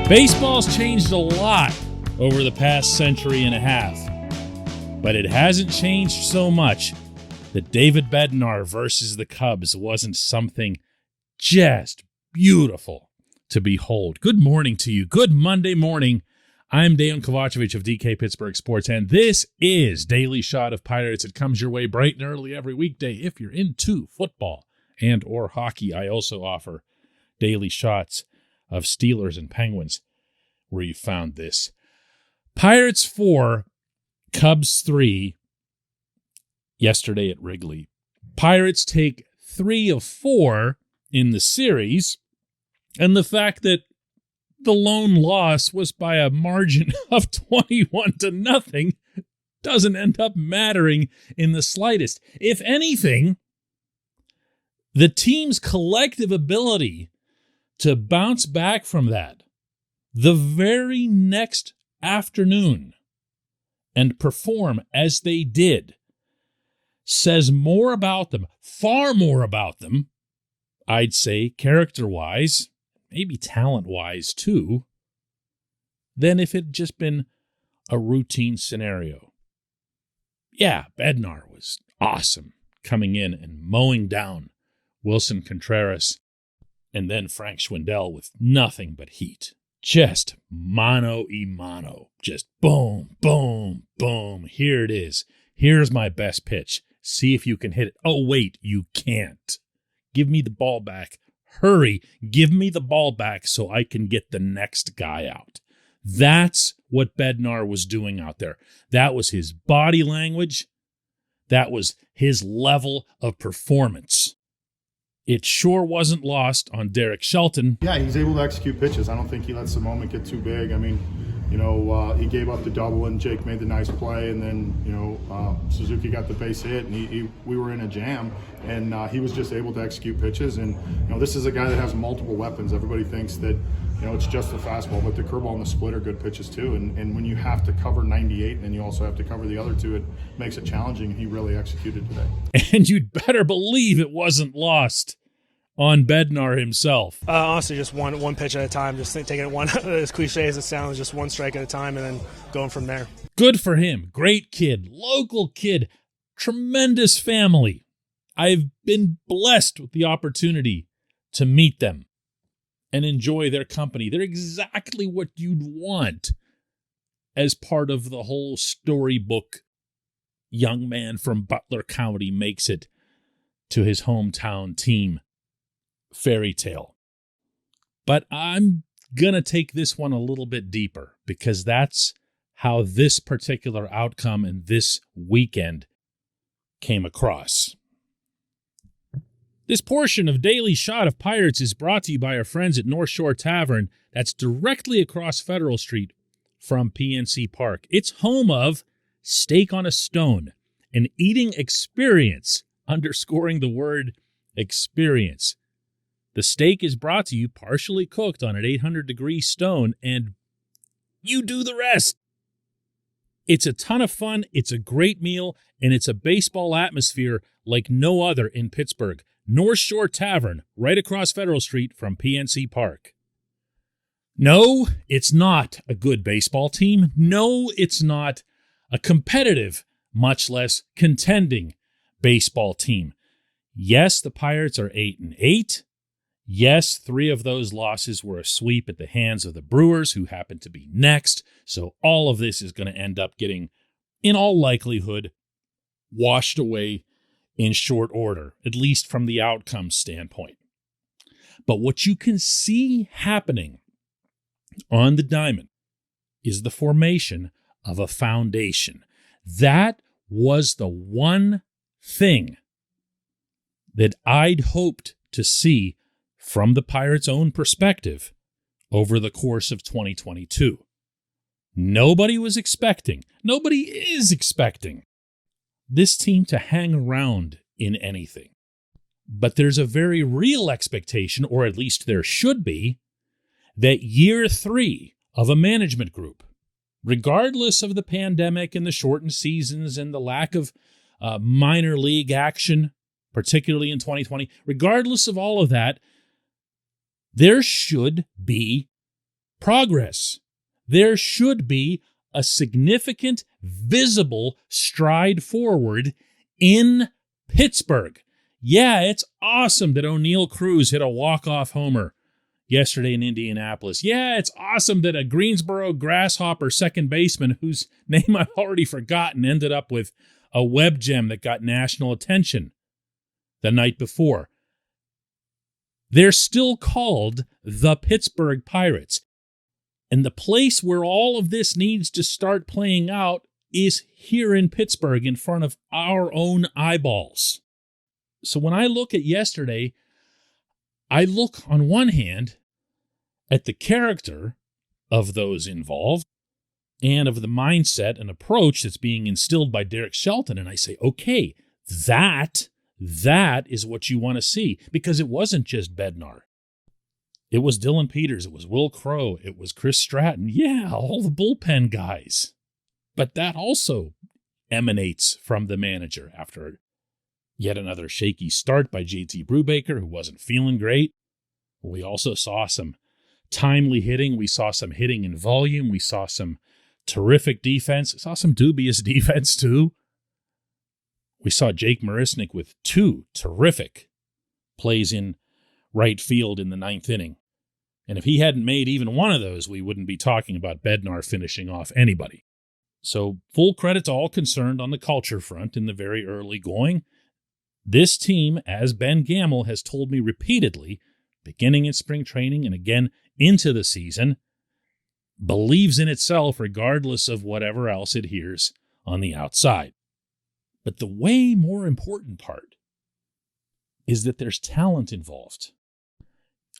Baseball's changed a lot over the past century and a half, but it hasn't changed so much that David Bednar versus the Cubs wasn't something just beautiful to behold. Good morning to you. Good Monday morning. I'm Dejan Kovacevic of DK Pittsburgh Sports, and this is Daily Shot of Pirates. It comes your way bright and early every weekday. If you're into football and or hockey, I also offer daily shots of Steelers and Penguins, where you found this. Pirates 4, Cubs 3, yesterday at Wrigley. Pirates take 3 of 4 in the series, and the fact that the lone loss was by a margin of 21-0 doesn't end up mattering in the slightest. If anything, the team's collective ability to bounce back from that the very next afternoon and perform as they did says more about them, far more about them, I'd say, character-wise, maybe talent-wise too, than if it had just been a routine scenario. Yeah, Bednar was awesome coming in and mowing down Wilson Contreras, and then Frank Schwindel with nothing but heat. Just mano-a-mano. Just boom, boom, boom. Here it is. Here's my best pitch. See if you can hit it. Oh, wait, you can't. Give me the ball back. Hurry, give me the ball back so I can get the next guy out. That's what Bednar was doing out there. That was his body language. That was his level of performance. It sure wasn't lost on Derek Shelton. Yeah, he's able to execute pitches. I don't think he lets the moment get too big. I mean, he gave up the double and Jake made the nice play, and then, Suzuki got the base hit, and we were in a jam, and he was just able to execute pitches. And, this is a guy that has multiple weapons. Everybody thinks that, it's just the fastball, but the curveball and the split are good pitches too. And when you have to cover 98 and you also have to cover the other two, it makes it challenging, and he really executed today. And you'd better believe it wasn't lost on Bednar himself. Honestly, just one pitch at a time, just taking it one, as cliche as it sounds, just one strike at a time and then going from there. Good for him. Great kid, local kid, tremendous family. I've been blessed with the opportunity to meet them and enjoy their company. They're exactly what you'd want as part of the whole storybook young man from Butler County makes it to his hometown team fairy tale. But I'm going to take this one a little bit deeper, because that's how this particular outcome and this weekend came across. This portion of Daily Shot of Pirates is brought to you by our friends at North Shore Tavern. That's directly across Federal Street from PNC Park. It's home of Steak on a Stone, an eating experience, underscoring the word experience. The steak is brought to you partially cooked on an 800-degree stone, and you do the rest. It's a ton of fun, it's a great meal, and it's a baseball atmosphere like no other in Pittsburgh. North Shore Tavern, right across Federal Street from PNC Park. No, it's not a good baseball team. No, it's not a competitive, much less contending baseball team. Yes, the Pirates are 8-8. Yes, 3 of those losses were a sweep at the hands of the Brewers, who happen to be next. So all of this is going to end up getting, in all likelihood, washed away in short order, at least from the outcome standpoint. But what you can see happening on the diamond is the formation of a foundation. That was the one thing that I'd hoped to see from the Pirates' own perspective over the course of 2022. Nobody was expecting, nobody is expecting this team to hang around in anything. But there's a very real expectation, or at least there should be, that year 3 of a management group, regardless of the pandemic and the shortened seasons and the lack of minor league action, particularly in 2020, regardless of all of that, there should be progress. There should be a significant, visible stride forward in Pittsburgh. Yeah, it's awesome that O'Neal Cruz hit a walk-off homer yesterday in Indianapolis. Yeah, it's awesome that a Greensboro Grasshopper second baseman, whose name I've already forgotten, ended up with a web gem that got national attention the night before. They're still called the Pittsburgh Pirates. And the place where all of this needs to start playing out is here in Pittsburgh in front of our own eyeballs. So when I look at yesterday, I look on one hand at the character of those involved and of the mindset and approach that's being instilled by Derek Shelton, and I say, okay, that is what you want to see, because it wasn't just Bednar. It was Dylan Peters, it was Will Crowe, it was Chris Stratton, yeah, all the bullpen guys. But that also emanates from the manager after yet another shaky start by JT Brubaker, who wasn't feeling great. We also saw some timely hitting. We saw some hitting in volume. We saw some terrific defense. We saw some dubious defense, too. We saw Jake Marisnick with 2 terrific plays in right field in the 9th inning. And if he hadn't made even one of those, we wouldn't be talking about Bednar finishing off anybody. So full credit to all concerned on the culture front in the very early going. This team, as Ben Gamel has told me repeatedly, beginning in spring training and again into the season, believes in itself regardless of whatever else it hears on the outside. But the way more important part is that there's talent involved.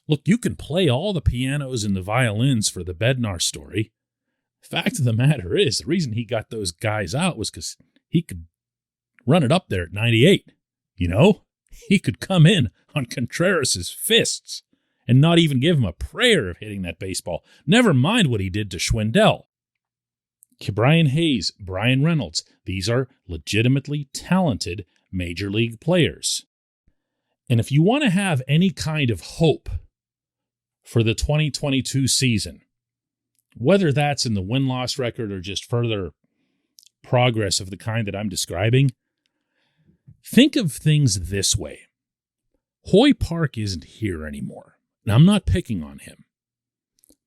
Look, you can play all the pianos and the violins for the Bednar story. Fact of the matter is, the reason he got those guys out was because he could run it up there at 98. You know, he could come in on Contreras' fists and not even give him a prayer of hitting that baseball. Never mind what he did to Schwindel. Brian Hayes, Brian Reynolds, these are legitimately talented major league players. And if you want to have any kind of hope for the 2022 season, whether that's in the win-loss record or just further progress of the kind that I'm describing, think of things this way. Hoy Park isn't here anymore. Now, I'm not picking on him.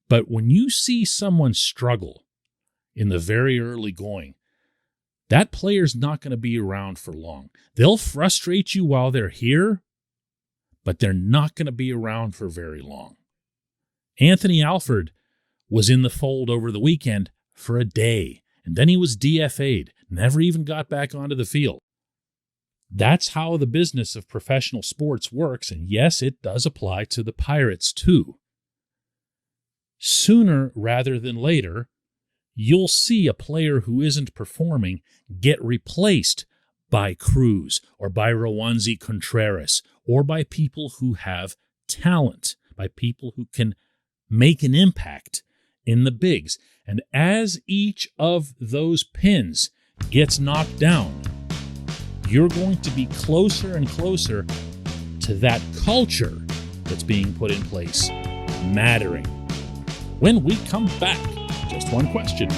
But when you see someone struggle in the very early going, that player's not going to be around for long. They'll frustrate you while they're here, but they're not going to be around for very long. Anthony Alford was in the fold over the weekend for a day, and then he was DFA'd, never even got back onto the field. That's how the business of professional sports works, and yes, it does apply to the Pirates too. Sooner rather than later, you'll see a player who isn't performing get replaced by Cruz or by Roansy Contreras or by people who have talent, by people who can make an impact in the bigs. And as each of those pins gets knocked down, you're going to be closer and closer to that culture that's being put in place mattering. When we come back, just one question.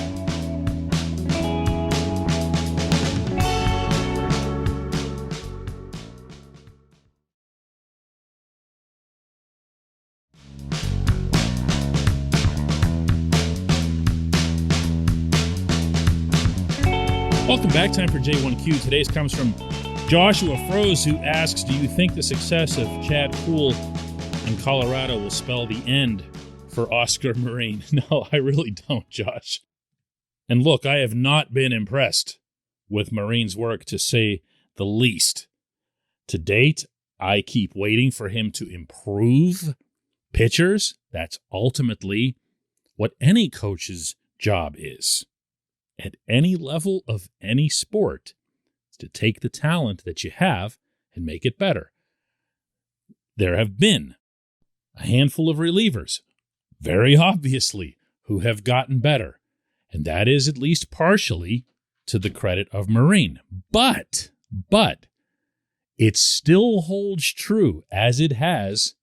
Welcome back. Time for J1Q. Today's comes from Joshua Froese, who asks, do you think the success of Chad Kuhl in Colorado will spell the end for Oscar Marin? No, I really don't, Josh. And look, I have not been impressed with Marin's work, to say the least. To date, I keep waiting for him to improve pitchers. That's ultimately what any coach's job is. At any level of any sport, is to take the talent that you have and make it better. There have been a handful of relievers, very obviously, who have gotten better. And that is at least partially to the credit of Marin. But it still holds true, as it has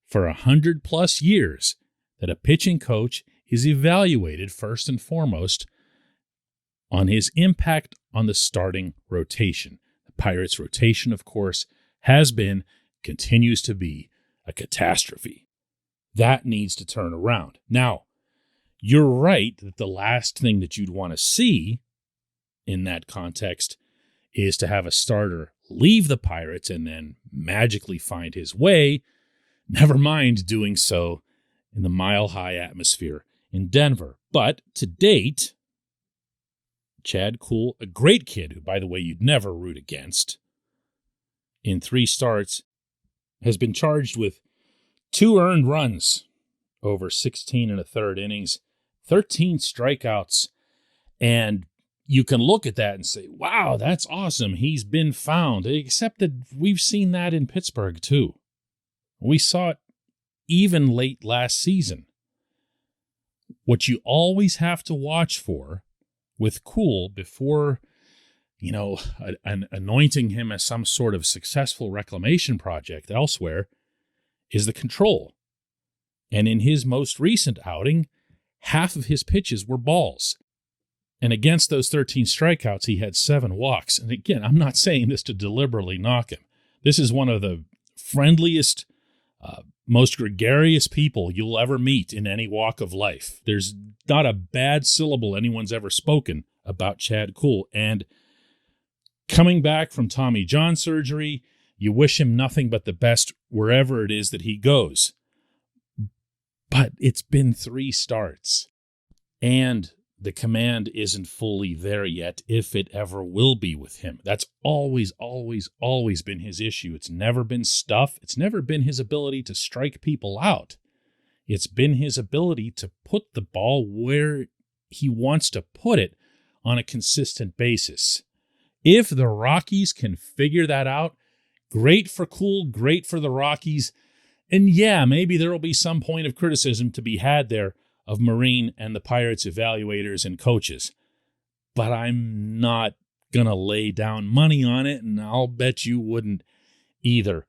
for 100+ years, that a pitching coach is evaluated first and foremost on his impact on the starting rotation. The Pirates' rotation, of course, has been, continues to be, a catastrophe. That needs to turn around. Now, you're right that the last thing that you'd want to see in that context is to have a starter leave the Pirates and then magically find his way, never mind doing so in the mile-high atmosphere in Denver. But to date, Chad Kuhl, a great kid who, by the way, you'd never root against, in 3 starts, has been charged with 2 earned runs over 16 1/3 innings, 13 strikeouts, and you can look at that and say, wow, that's awesome. He's been found, except that we've seen that in Pittsburgh too. We saw it even late last season. What you always have to watch for with Kuhl before, anointing him as some sort of successful reclamation project elsewhere is the control. And in his most recent outing, half of his pitches were balls. And against those 13 strikeouts, he had 7 walks. And again, I'm not saying this to deliberately knock him. This is one of the friendliest, most gregarious people you'll ever meet in any walk of life. There's not a bad syllable anyone's ever spoken about Chad Kuhl. And coming back from Tommy John surgery, you wish him nothing but the best wherever it is that he goes. But it's been 3 starts, and the command isn't fully there yet, if it ever will be with him. That's always, always, always been his issue. It's never been stuff. It's never been his ability to strike people out. It's been his ability to put the ball where he wants to put it on a consistent basis. If the Rockies can figure that out, great for Kuhl, great for the Rockies. And yeah, maybe there will be some point of criticism to be had there of Marine and the Pirates evaluators and coaches. But I'm not going to lay down money on it, and I'll bet you wouldn't either.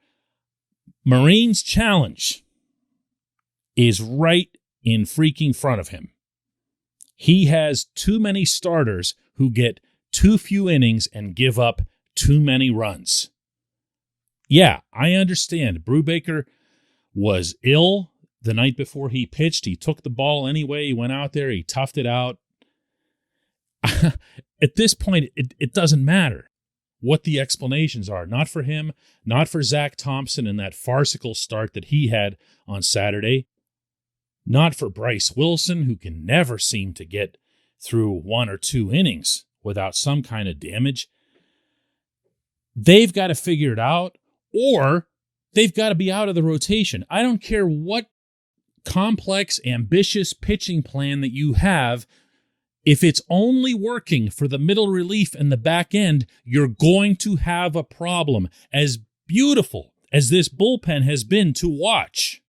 Marine's challenge is right in freaking front of him. He has too many starters who get too few innings and give up too many runs. Yeah, I understand. Brubaker was ill the night before he pitched. He took the ball anyway. He went out there. He toughed it out. At this point, it doesn't matter what the explanations are. Not for him, not for Zach Thompson in that farcical start that he had on Saturday. Not for Bryce Wilson, who can never seem to get through 1 or 2 innings without some kind of damage. They've got to figure it out, or they've got to be out of the rotation. I don't care what complex, ambitious pitching plan that you have. If it's only working for the middle relief and the back end, you're going to have a problem. As beautiful as this bullpen has been to watch,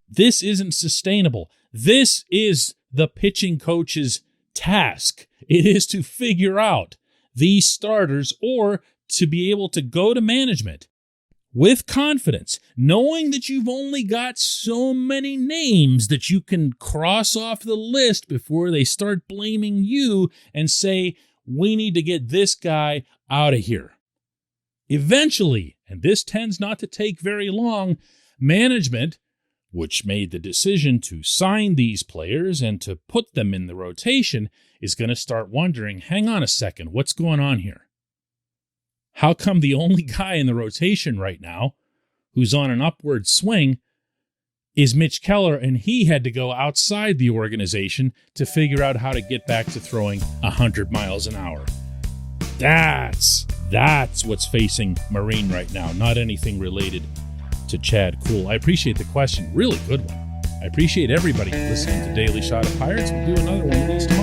this isn't sustainable. This is the pitching coach's task. It is to figure out these starters, or to be able to go to management with confidence, knowing that you've only got so many names that you can cross off the list before they start blaming you and say, we need to get this guy out of here. Eventually, and this tends not to take very long, management, which made the decision to sign these players and to put them in the rotation, is going to start wondering, hang on a second, what's going on here? How come the only guy in the rotation right now who's on an upward swing is Mitch Keller, and he had to go outside the organization to figure out how to get back to throwing 100 miles an hour? That's what's facing Marine right now, not anything related to Chad Kuhl. I appreciate the question. Really good one. I appreciate everybody listening to Daily Shot of Pirates. We'll do another one of these tomorrow.